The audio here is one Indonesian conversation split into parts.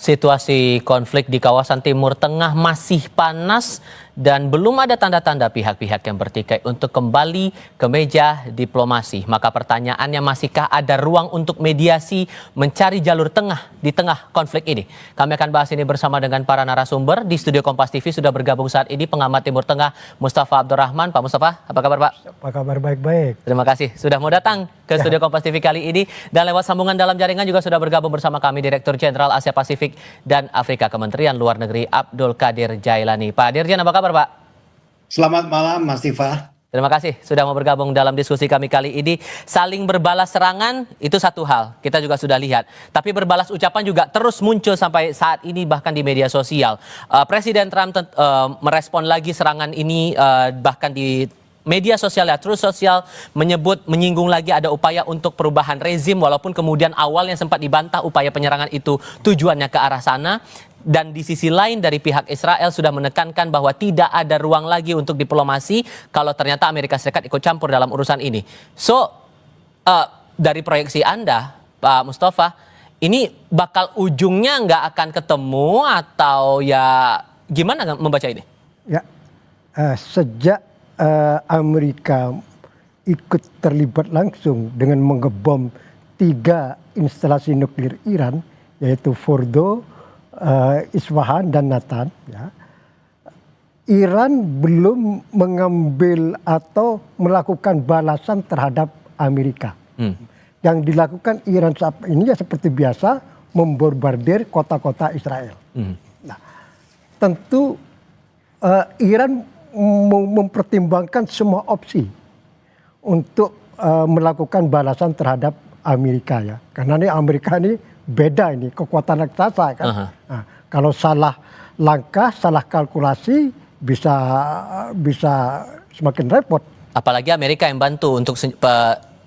Situasi konflik di kawasan Timur Tengah masih panas dan belum ada tanda-tanda pihak-pihak yang bertikai untuk kembali ke meja diplomasi. Maka pertanyaannya, masihkah ada ruang untuk mediasi mencari jalur tengah di tengah konflik ini? Kami akan bahas ini bersama dengan para narasumber. Di studio Kompas TV sudah bergabung saat ini pengamat Timur Tengah Mustafa Abdurrahman. Pak Mustafa, apa kabar Pak? Apa kabar? Baik-baik. Terima kasih sudah mau datang ke studio Kompas TV kali ini. Dan lewat sambungan dalam jaringan juga sudah bergabung bersama kami Direktur Jenderal Asia Pasifik dan Afrika Kementerian Luar Negeri Abdul Qadir Jailani. Pak Dirjen, apa kabar Pak? Selamat malam Mas Tifa. Terima kasih sudah mau bergabung dalam diskusi kami kali ini. Saling berbalas serangan itu satu hal, kita juga sudah lihat. Tapi berbalas ucapan juga terus muncul sampai saat ini bahkan di media sosial. Presiden Trump merespon lagi serangan ini bahkan di media sosial ya, Truth Social menyinggung lagi ada upaya untuk perubahan rezim, walaupun kemudian awalnya sempat dibantah upaya penyerangan itu tujuannya ke arah sana. Dan di sisi lain dari pihak Israel sudah menekankan bahwa tidak ada ruang lagi untuk diplomasi kalau ternyata Amerika Serikat ikut campur dalam urusan ini. So, dari proyeksi Anda, Pak Mustafa, ini bakal ujungnya nggak akan ketemu atau ya gimana membaca ini? Ya, sejak Amerika ikut terlibat langsung dengan mengebom 3 instalasi nuklir Iran, yaitu Fordo, Isfahan dan Natan, ya, Iran belum mengambil atau melakukan balasan terhadap Amerika. Yang dilakukan Iran saat ini ya seperti biasa, membombardir kota-kota Israel. Nah, tentu Iran mempertimbangkan semua opsi untuk melakukan balasan terhadap Amerika, ya, karena ini Amerika ini beda, ini kekuatan raksasa kan. Nah, kalau salah langkah, salah kalkulasi bisa semakin repot. Apalagi Amerika yang bantu untuk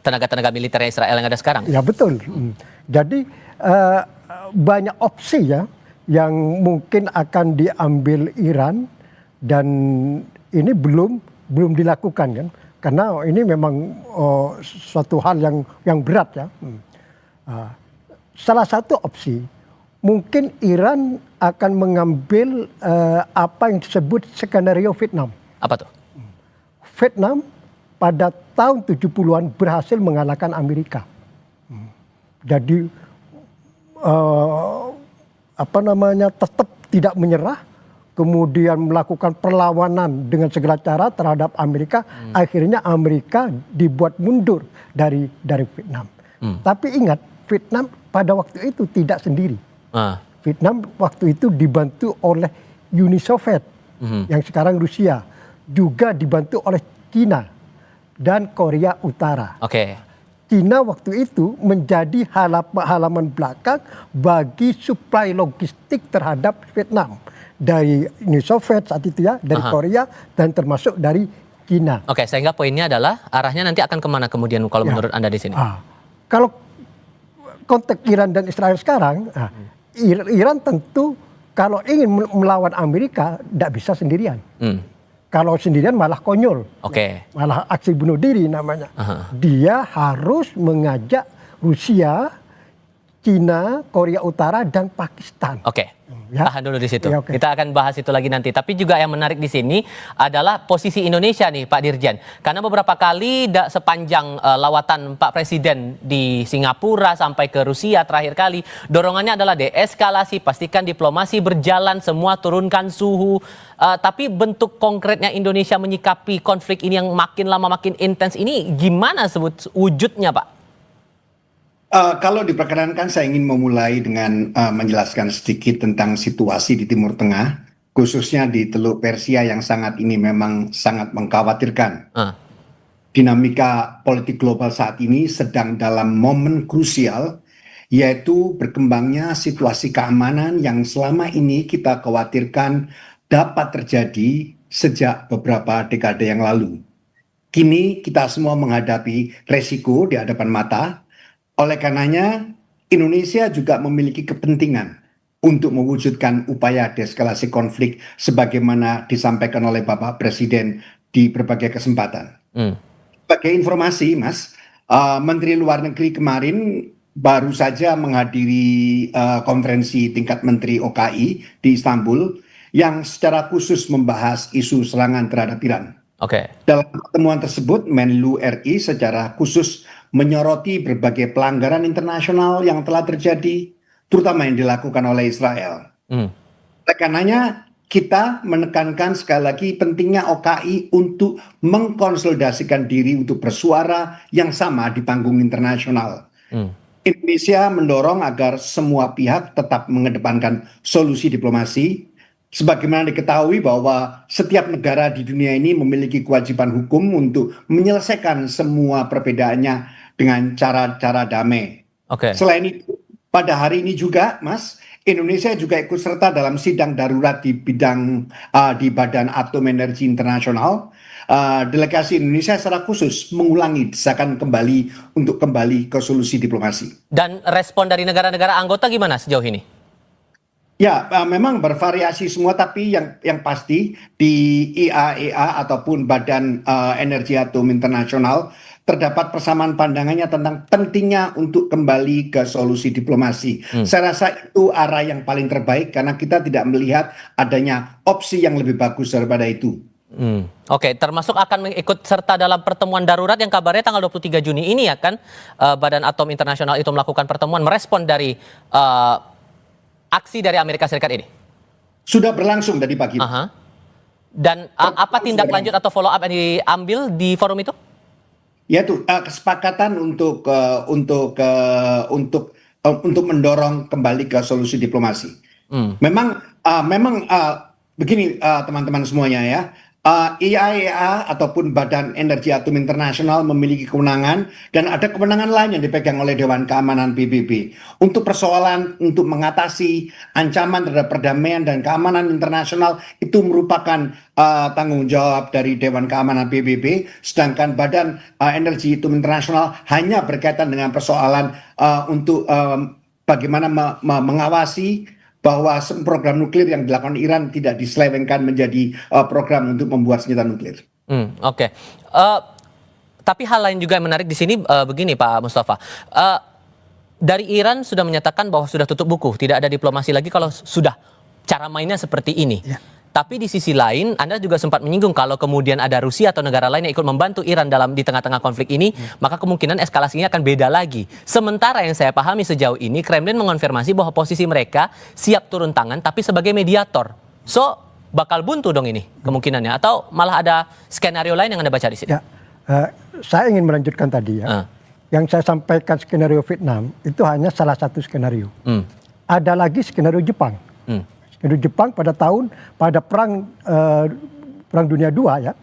tenaga-tenaga militer Israel yang ada sekarang. Ya betul. Jadi banyak opsi ya yang mungkin akan diambil Iran, dan ini belum dilakukan kan, karena ini memang suatu hal yang berat ya. Salah satu opsi mungkin Iran akan mengambil apa yang disebut skenario Vietnam. Apa tuh? Vietnam pada tahun 70-an berhasil mengalahkan Amerika. Jadi tetap tidak menyerah, kemudian melakukan perlawanan dengan segala cara terhadap Amerika. Akhirnya Amerika dibuat mundur dari Vietnam. Tapi ingat, Vietnam pada waktu itu tidak sendiri. Vietnam waktu itu dibantu oleh Uni Soviet, yang sekarang Rusia, juga dibantu oleh Cina dan Korea Utara. Cina waktu itu menjadi halaman belakang bagi suplai logistik terhadap Vietnam dari Uni Soviet saat itu ya, dari Korea dan termasuk dari Cina. Sehingga poinnya adalah arahnya nanti akan kemana kemudian kalau menurut Anda di sini? Kalau konteks Iran dan Israel sekarang, Iran tentu kalau ingin melawan Amerika tidak bisa sendirian. Kalau sendirian malah konyol, malah aksi bunuh diri namanya. Dia harus mengajak Rusia, Cina, Korea Utara dan Pakistan. Tahan dulu di situ. Kita akan bahas itu lagi nanti. Tapi juga yang menarik di sini adalah posisi Indonesia nih Pak Dirjen. Karena beberapa kali sepanjang lawatan Pak Presiden di Singapura sampai ke Rusia terakhir kali, dorongannya adalah deeskalasi, pastikan diplomasi berjalan, semua turunkan suhu. Tapi bentuk konkretnya Indonesia menyikapi konflik ini yang makin lama makin intens ini gimana wujudnya Pak? Kalau diperkenankan, saya ingin memulai dengan menjelaskan sedikit tentang situasi di Timur Tengah, khususnya di Teluk Persia yang ini memang sangat mengkhawatirkan. Dinamika politik global saat ini sedang dalam momen krusial, yaitu berkembangnya situasi keamanan yang selama ini kita khawatirkan dapat terjadi sejak beberapa dekade yang lalu. Kini kita semua menghadapi resiko di hadapan mata. Oleh karenanya, Indonesia juga memiliki kepentingan untuk mewujudkan upaya deeskalasi konflik sebagaimana disampaikan oleh Bapak Presiden di berbagai kesempatan. Sebagai informasi, Mas, Menteri Luar Negeri kemarin baru saja menghadiri konferensi tingkat menteri OKI di Istanbul yang secara khusus membahas isu serangan terhadap Iran. Oke. Dalam pertemuan tersebut, Menlu RI secara khusus menyoroti berbagai pelanggaran internasional yang telah terjadi, terutama yang dilakukan oleh Israel. Oleh karenanya, kita menekankan sekali lagi pentingnya OKI untuk mengkonsolidasikan diri untuk bersuara yang sama di panggung internasional. Indonesia mendorong agar semua pihak tetap mengedepankan solusi diplomasi. Sebagaimana diketahui bahwa setiap negara di dunia ini memiliki kewajiban hukum untuk menyelesaikan semua perbedaannya dengan cara-cara damai. Selain itu, pada hari ini juga, Mas, Indonesia juga ikut serta dalam sidang darurat di Badan Atom Energi Internasional. Delegasi Indonesia secara khusus mengulangi desakan kembali untuk kembali ke solusi diplomasi. Dan respon dari negara-negara anggota gimana sejauh ini? Ya, memang bervariasi semua, tapi yang pasti di IAEA ataupun Badan Energi Atom Internasional terdapat persamaan pandangannya tentang pentingnya untuk kembali ke solusi diplomasi. Saya rasa itu arah yang paling terbaik karena kita tidak melihat adanya opsi yang lebih bagus daripada itu. Oke, termasuk akan mengikut serta dalam pertemuan darurat yang kabarnya tanggal 23 Juni ini ya kan, Badan Atom Internasional itu melakukan pertemuan merespon dari aksi dari Amerika Serikat ini? Sudah berlangsung tadi pagi. Dan apa tindak lanjut atau follow up yang diambil di forum itu? Yaitu kesepakatan untuk mendorong kembali ke solusi diplomasi. Memang begini teman-teman semuanya ya. IAEA ataupun Badan Energi Atom Internasional memiliki kewenangan dan ada kewenangan lain yang dipegang oleh Dewan Keamanan PBB untuk persoalan untuk mengatasi ancaman terhadap perdamaian dan keamanan internasional. Itu merupakan tanggung jawab dari Dewan Keamanan PBB, sedangkan Badan Energi Atom Internasional hanya berkaitan dengan persoalan untuk bagaimana mengawasi bahwa program nuklir yang dilakukan Iran tidak diselewengkan menjadi program untuk membuat senjata nuklir. Oke. Tapi hal lain juga yang menarik di sini begini Pak Mustafa. Dari Iran sudah menyatakan bahwa sudah tutup buku, tidak ada diplomasi lagi kalau sudah cara mainnya seperti ini. Ya. Tapi di sisi lain, Anda juga sempat menyinggung kalau kemudian ada Rusia atau negara lain yang ikut membantu Iran di tengah-tengah konflik ini, maka kemungkinan eskalasinya akan beda lagi. Sementara yang saya pahami sejauh ini, Kremlin mengonfirmasi bahwa posisi mereka siap turun tangan, tapi sebagai mediator. So, bakal buntu dong ini kemungkinannya, atau malah ada skenario lain yang Anda baca di sini? Ya, saya ingin melanjutkan tadi ya. Yang saya sampaikan skenario Vietnam itu hanya salah satu skenario. Ada lagi skenario Jepang. Di Jepang pada perang dunia II ya,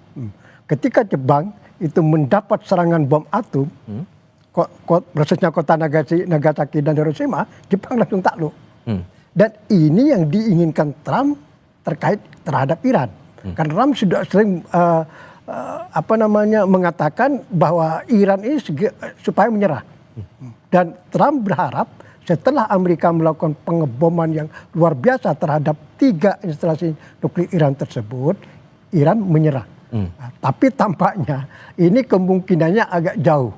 ketika Jepang itu mendapat serangan bom atom, prosesnya kota Nagasaki dan Hiroshima, Jepang langsung takluk. Dan ini yang diinginkan Trump terkait terhadap Iran, karena Trump sudah sering mengatakan bahwa Iran ini supaya menyerah, dan Trump berharap setelah Amerika melakukan pengeboman yang luar biasa terhadap 3 instalasi nuklir Iran tersebut, Iran menyerah. Tapi tampaknya ini kemungkinannya agak jauh.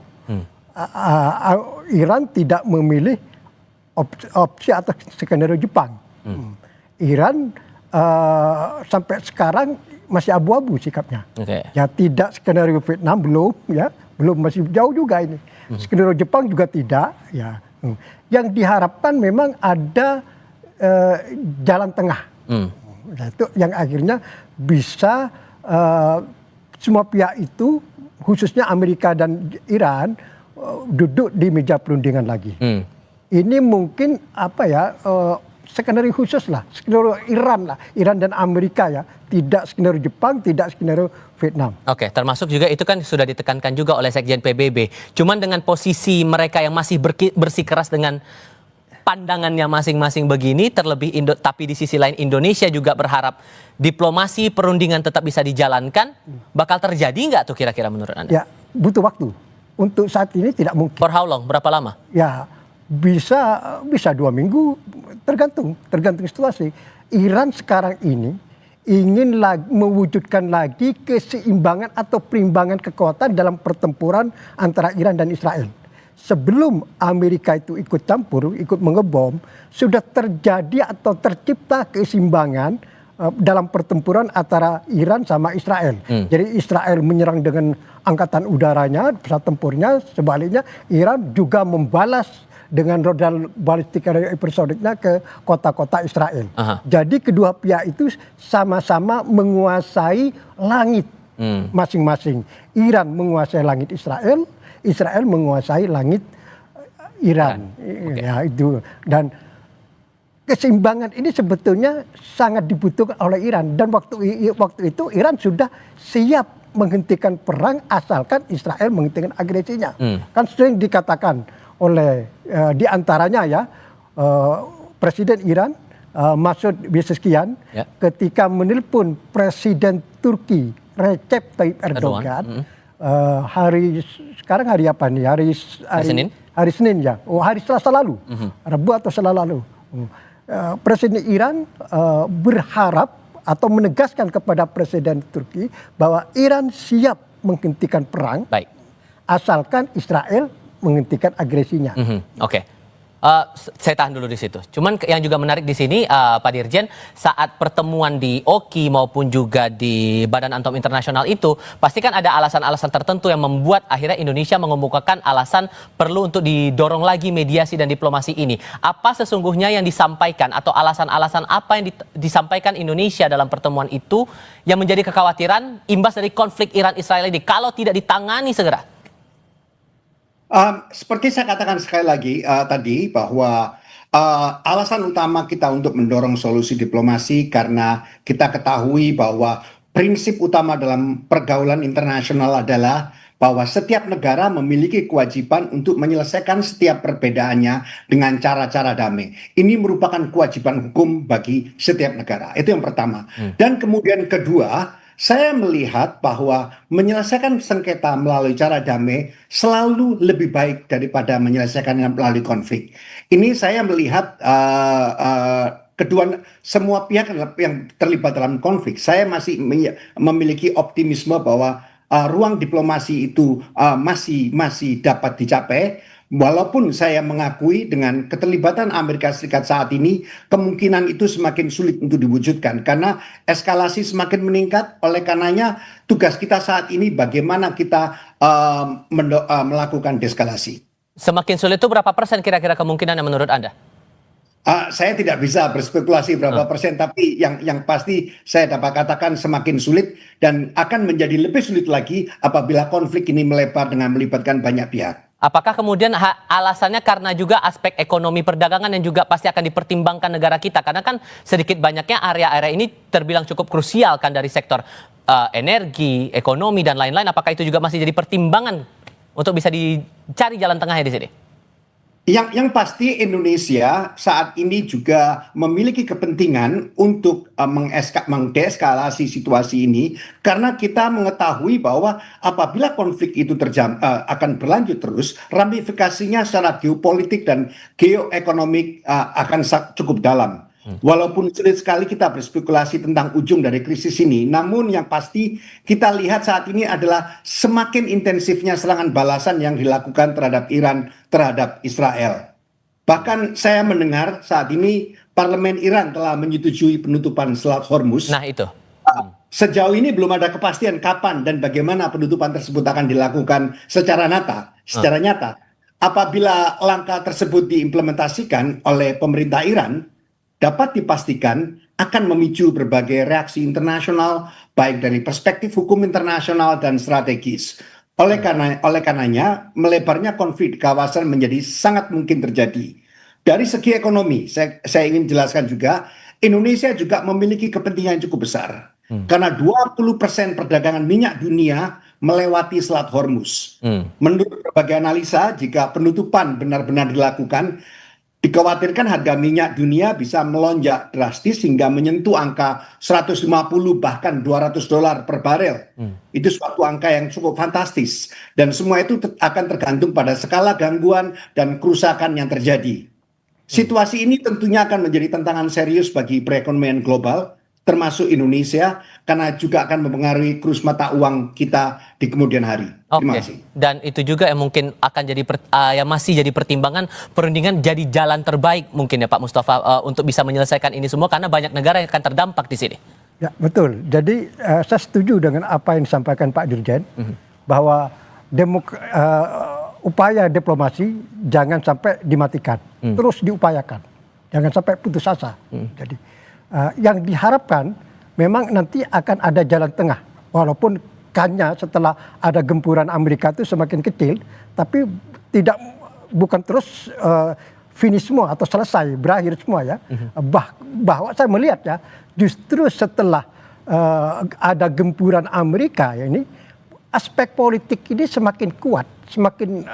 Iran tidak memilih opsi atau skenario Jepang. Iran sampai sekarang masih abu-abu sikapnya. Ya, tidak skenario Vietnam belum, masih jauh juga ini. Skenario Jepang juga tidak, ya. Yang diharapkan memang ada jalan tengah, itu yang akhirnya bisa semua pihak itu, khususnya Amerika dan Iran, duduk di meja perundingan lagi. Ini mungkin skenario khusus lah, skenario Iran dan Amerika ya, tidak skenario Jepang, tidak skenario Vietnam. Oke, termasuk juga itu kan sudah ditekankan juga oleh Sekjen PBB. Cuman dengan posisi mereka yang masih bersikeras dengan pandangannya masing-masing begini, terlebih tapi di sisi lain Indonesia juga berharap diplomasi perundingan tetap bisa dijalankan, bakal terjadi nggak tuh kira-kira menurut Anda? Ya, butuh waktu. Untuk saat ini tidak mungkin. For how long? Berapa lama? Ya, bisa 2 minggu, tergantung situasi. Iran sekarang ini ingin mewujudkan lagi keseimbangan atau perimbangan kekuatan dalam pertempuran antara Iran dan Israel. sebelum Amerika itu ikut campur, ikut mengebom, sudah terjadi atau tercipta keseimbangan dalam pertempuran antara Iran sama Israel. Jadi Israel menyerang dengan angkatan udaranya, pesawat tempurnya, sebaliknya Iran juga membalas dengan rudal balistik hipersoniknya ke kota-kota Israel. Jadi kedua pihak itu sama-sama menguasai langit masing-masing. Iran menguasai langit Israel, Israel menguasai langit Iran. Ya itu. Dan keseimbangan ini sebetulnya sangat dibutuhkan oleh Iran, dan waktu itu Iran sudah siap menghentikan perang asalkan Israel menghentikan agresinya. Kan sering dikatakan oleh diantaranya ya Presiden Iran Masoud Pezeshkian ketika menelpon Presiden Turki Recep Tayyip Erdogan sekarang hari apa nih? Senin? Hari Senin ya. Oh, hari Selasa lalu. Rabu atau Selasa lalu. Presiden Iran berharap atau menegaskan kepada Presiden Turki bahwa Iran siap menghentikan perang asalkan Israel menghentikan agresinya. Oke. Saya tahan dulu di situ. Cuman yang juga menarik di sini, Pak Dirjen, saat pertemuan di OKI maupun juga di Badan Atom Internasional itu, pasti kan ada alasan-alasan tertentu yang membuat akhirnya Indonesia mengemukakan alasan perlu untuk didorong lagi mediasi dan diplomasi ini. Apa sesungguhnya yang disampaikan atau alasan-alasan apa yang disampaikan Indonesia dalam pertemuan itu yang menjadi kekhawatiran imbas dari konflik Iran-Israel ini kalau tidak ditangani segera? Seperti saya katakan sekali lagi tadi bahwa alasan utama kita untuk mendorong solusi diplomasi karena kita ketahui bahwa prinsip utama dalam pergaulan internasional adalah bahwa setiap negara memiliki kewajiban untuk menyelesaikan setiap perbedaannya dengan cara-cara damai. Ini merupakan kewajiban hukum bagi setiap negara. Itu yang pertama. Dan kemudian kedua, saya melihat bahwa menyelesaikan sengketa melalui cara damai selalu lebih baik daripada menyelesaikan melalui konflik. Ini saya melihat kedua semua pihak yang terlibat dalam konflik, saya masih memiliki optimisme bahwa ruang diplomasi itu masih dapat dicapai. Walaupun saya mengakui dengan keterlibatan Amerika Serikat saat ini, kemungkinan itu semakin sulit untuk diwujudkan karena eskalasi semakin meningkat. Oleh karenanya, tugas kita saat ini bagaimana kita melakukan deeskalasi. Semakin sulit itu berapa persen kira-kira kemungkinan yang menurut Anda? Saya tidak bisa berspekulasi berapa persen, tapi yang pasti saya dapat katakan semakin sulit dan akan menjadi lebih sulit lagi apabila konflik ini melebar dengan melibatkan banyak pihak. Apakah kemudian alasannya karena juga aspek ekonomi perdagangan yang juga pasti akan dipertimbangkan negara kita? Karena kan sedikit banyaknya area-area ini terbilang cukup krusial kan dari sektor energi, ekonomi, dan lain-lain. Apakah itu juga masih jadi pertimbangan untuk bisa dicari jalan tengahnya di sini? Yang pasti Indonesia saat ini juga memiliki kepentingan untuk mendeeskalasi situasi ini karena kita mengetahui bahwa apabila konflik itu akan berlanjut terus, ramifikasinya secara geopolitik dan geoekonomik akan cukup dalam. Walaupun sulit sekali kita berspekulasi tentang ujung dari krisis ini, namun yang pasti kita lihat saat ini adalah semakin intensifnya serangan balasan yang dilakukan terhadap Iran, terhadap Israel. Bahkan saya mendengar saat ini Parlemen Iran telah menyetujui penutupan Selat Hormuz. Nah itu. Sejauh ini belum ada kepastian kapan dan bagaimana penutupan tersebut akan dilakukan secara nyata. Apabila langkah tersebut diimplementasikan oleh pemerintah Iran, dapat dipastikan akan memicu berbagai reaksi internasional, baik dari perspektif hukum internasional dan strategis. Oleh karenanya, melebarnya konflik di kawasan menjadi sangat mungkin terjadi. Dari segi ekonomi, saya ingin jelaskan juga, Indonesia juga memiliki kepentingan yang cukup besar. Karena 20% perdagangan minyak dunia melewati Selat Hormuz. Menurut berbagai analisa, jika penutupan benar-benar dilakukan, dikhawatirkan harga minyak dunia bisa melonjak drastis hingga menyentuh angka 150 bahkan $200 per barel. Itu suatu angka yang cukup fantastis. Dan semua itu akan tergantung pada skala gangguan dan kerusakan yang terjadi. Situasi ini tentunya akan menjadi tantangan serius bagi perekonomian global. termasuk Indonesia, karena juga akan mempengaruhi kurs mata uang kita di kemudian hari. Terima kasih. Dan itu juga yang mungkin akan jadi yang masih jadi pertimbangan perundingan jadi jalan terbaik mungkin ya Pak Mustafa untuk bisa menyelesaikan ini semua karena banyak negara yang akan terdampak di sini. Ya betul. Jadi saya setuju dengan apa yang disampaikan Pak Dirjen bahwa upaya diplomasi jangan sampai dimatikan, terus diupayakan, jangan sampai putus asa. Jadi yang diharapkan memang nanti akan ada jalan tengah, walaupun kannya setelah ada gempuran Amerika itu semakin kecil, tapi bukan terus finish semua atau selesai berakhir semua ya. Bahwa saya melihat ya justru setelah ada gempuran Amerika ya ini aspek politik ini semakin kuat, semakin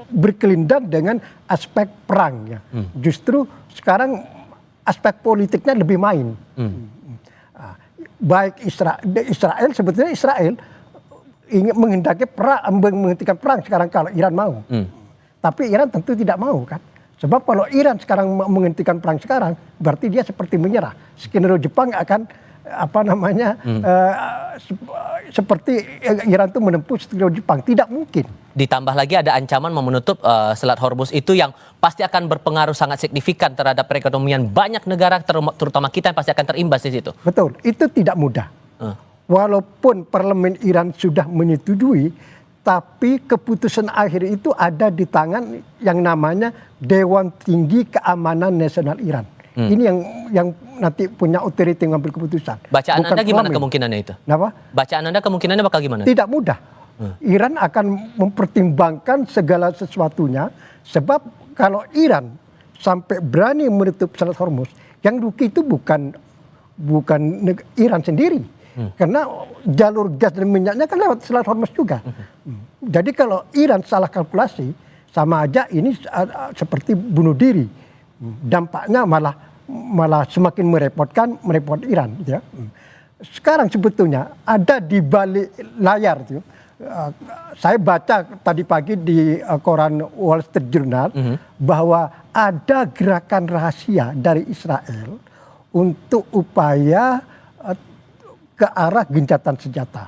berkelindan dengan aspek perang ya. Justru sekarang aspek politiknya lebih main. Baik Israel sebetulnya Israel ingin menghentikan perang sekarang kalau Iran mau. Tapi Iran tentu tidak mau kan. Sebab kalau Iran sekarang menghentikan perang sekarang berarti dia seperti menyerah. Skenario Jepang akan seperti Iran itu menempuh skenario Jepang, tidak mungkin. Ditambah lagi ada ancaman menutup Selat Hormuz itu yang pasti akan berpengaruh sangat signifikan terhadap perekonomian banyak negara terutama kita yang pasti akan terimbas di situ. Betul, itu tidak mudah. Walaupun parlemen Iran sudah menyetujui, tapi keputusan akhir itu ada di tangan yang namanya Dewan Tinggi Keamanan Nasional Iran. Ini yang nanti punya otoriti mengambil keputusan. Bacaan Anda gimana kemungkinannya itu? Kenapa? Bacaan Anda kemungkinannya bakal gimana? Tidak mudah. Iran akan mempertimbangkan segala sesuatunya, sebab kalau Iran sampai berani menutup Selat Hormuz, yang rugi itu bukan Iran sendiri, karena jalur gas dan minyaknya kan lewat Selat Hormuz juga. Jadi kalau Iran salah kalkulasi, sama aja ini seperti bunuh diri. Dampaknya malah semakin merepot Iran. Ya. Sekarang sebetulnya ada di balik layar itu. Saya baca tadi pagi di koran Wall Street Journal bahwa ada gerakan rahasia dari Israel untuk upaya ke arah gencatan senjata.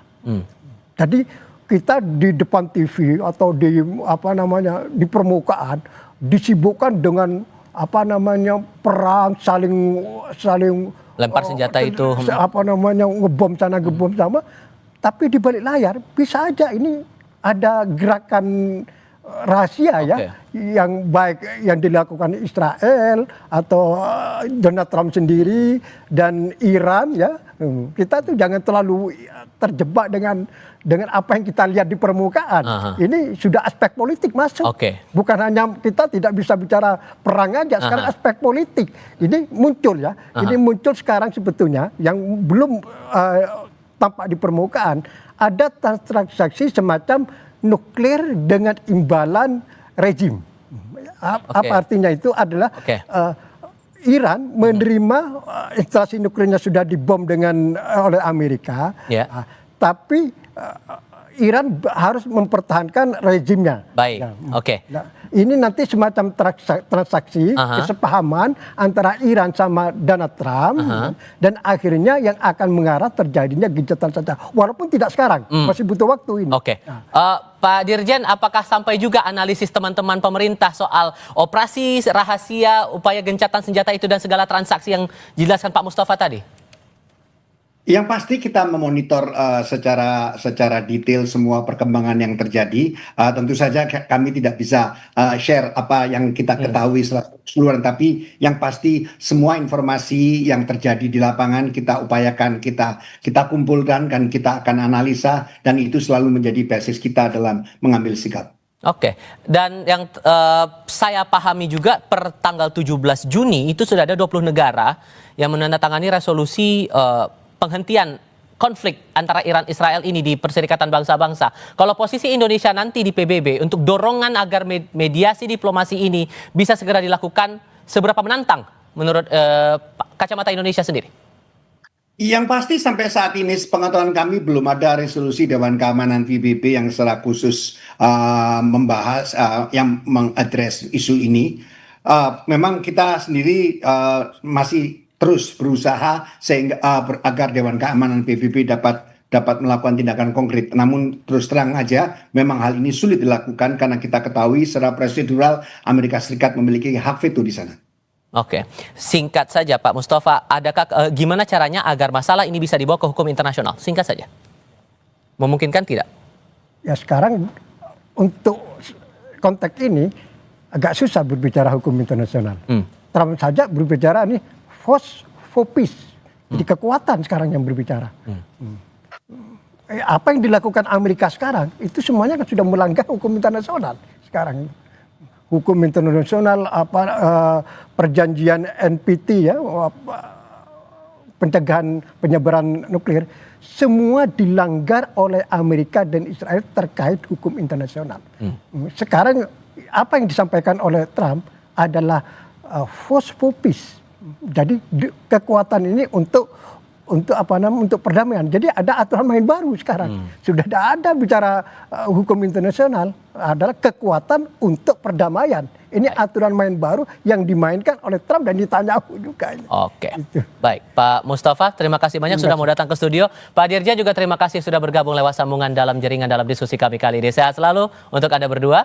Jadi kita di depan TV atau di permukaan disibukkan dengan perang saling lempar senjata itu ngebom sana ngebom sama, tapi di balik layar bisa aja ini ada gerakan rahasia ya yang baik yang dilakukan Israel atau Donald Trump sendiri dan Iran ya. Kita tuh jangan terlalu terjebak dengan apa yang kita lihat di permukaan. Ini sudah aspek politik masuk. Bukan hanya kita tidak bisa bicara perang aja, sekarang aspek politik. Ini muncul ya. Ini muncul sekarang sebetulnya yang belum tampak di permukaan. Ada transaksi semacam nuklir dengan imbalan rejim. Apa artinya itu adalah Iran menerima instalasi nuklirnya sudah dibom oleh Amerika, tapi Iran harus mempertahankan rejimnya. Baik, Nah, ini nanti semacam transaksi kesepahaman antara Iran sama Donald Trump dan akhirnya yang akan mengarah terjadinya gencatan senjata. Walaupun tidak sekarang, masih butuh waktu ini. Pak Dirjen, apakah sampai juga analisis teman-teman pemerintah soal operasi rahasia, upaya gencatan senjata itu dan segala transaksi yang dijelaskan Pak Mustafa tadi? Yang pasti kita memonitor secara detail semua perkembangan yang terjadi. Tentu saja kami tidak bisa share apa yang kita ketahui secara keseluruhan, tapi yang pasti semua informasi yang terjadi di lapangan kita upayakan, kita kumpulkan dan kita akan analisa, dan itu selalu menjadi basis kita dalam mengambil sikap. Dan yang saya pahami juga per tanggal 17 Juni itu sudah ada 20 negara yang menandatangani resolusi penghentian konflik antara Iran Israel ini di Perserikatan Bangsa-Bangsa. Kalau posisi Indonesia nanti di PBB untuk dorongan agar mediasi diplomasi ini bisa segera dilakukan, seberapa menantang menurut kacamata Indonesia sendiri? Yang pasti sampai saat ini sepengetahuan kami belum ada resolusi Dewan Keamanan PBB yang secara khusus membahas yang mengadres isu ini. Memang kita sendiri masih terus berusaha sehingga agar Dewan Keamanan PBB dapat melakukan tindakan konkret. Namun terus terang aja memang hal ini sulit dilakukan karena kita ketahui secara prosedural Amerika Serikat memiliki hak veto di sana. Oke, singkat saja Pak Mustafa, adakah gimana caranya agar masalah ini bisa dibawa ke hukum internasional? Singkat saja. Memungkinkan tidak? Ya sekarang untuk konteks ini agak susah berbicara hukum internasional. Trump saja berbicara nih force for peace. Jadi kekuatan sekarang yang berbicara. Apa yang dilakukan Amerika sekarang itu semuanya kan sudah melanggar hukum internasional sekarang. Hukum internasional perjanjian NPT ya, pencegahan penyebaran nuklir, semua dilanggar oleh Amerika dan Israel terkait hukum internasional. Sekarang apa yang disampaikan oleh Trump adalah force for peace. Jadi kekuatan ini untuk perdamaian. Jadi ada aturan main baru sekarang. Sudah ada bicara hukum internasional adalah kekuatan untuk perdamaian. Ini aturan main baru yang dimainkan oleh Trump dan Netanyahu juga. Oke, baik Pak Mustafa, terima kasih banyak sudah mau datang ke studio. Pak Dirja juga terima kasih sudah bergabung lewat sambungan dalam jaringan dalam diskusi kami kali ini. Sehat selalu untuk Anda berdua.